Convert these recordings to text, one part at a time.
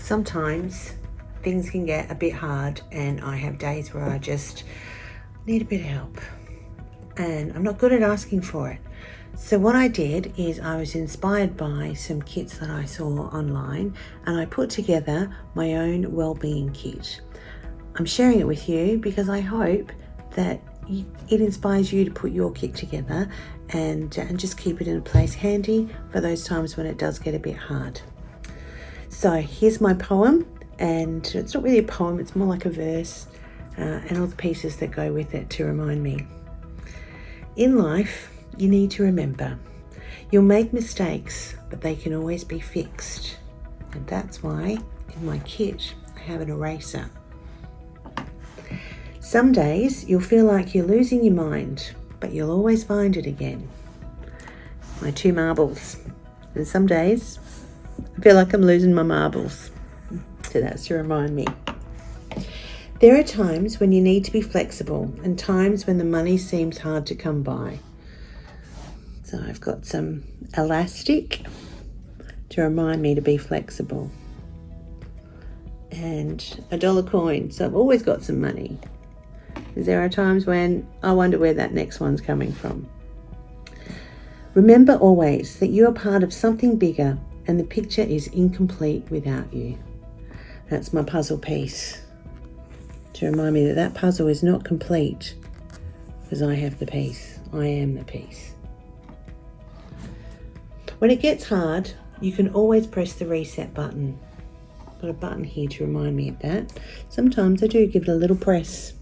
Sometimes things can get a bit hard and I have days where I just need a bit of help and I'm not good at asking for it. So what I did is I was inspired by some kits that I saw online and I put together my own wellbeing kit. I'm sharing it with you because I hope that it inspires you to put your kit together and just keep it in a place handy for those times when it does get a bit hard. So here's my poem, and it's not really a poem, it's more like a verse and all the pieces that go with it to remind me. In life, you need to remember, you'll make mistakes, but they can always be fixed. And that's why in my kit, I have an eraser. Some days you'll feel like you're losing your mind, but you'll always find it again. My 2 marbles. And some days I feel like I'm losing my marbles. So that's to remind me. There are times when you need to be flexible and times when the money seems hard to come by. So I've got some elastic to remind me to be flexible. And a $1 coin. So I've always got some money. Because there are times when I wonder where that next one's coming from. Remember always that you are part of something bigger and the picture is incomplete without you. That's my puzzle piece to remind me that that puzzle is not complete because I have the piece. I am the piece. When it gets hard, you can always press the reset button. I've got a button here to remind me of that. Sometimes I do give it a little press.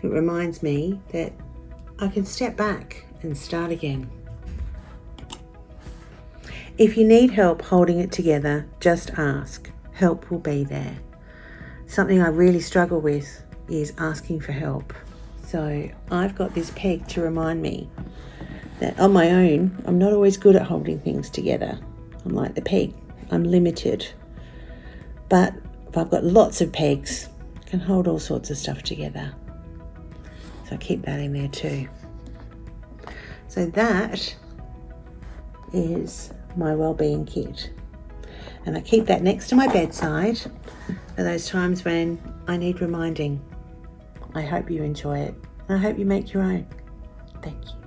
It reminds me that I can step back and start again. If you need help holding it together, just ask. Help will be there. Something I really struggle with is asking for help. So I've got this peg to remind me that on my own, I'm not always good at holding things together. I'm like the peg, I'm limited. But if I've got lots of pegs, I can hold all sorts of stuff together. So I keep that in there too. So that is my wellbeing kit. And I keep that next to my bedside for those times when I need reminding. I hope you enjoy it. And I hope you make your own. Thank you.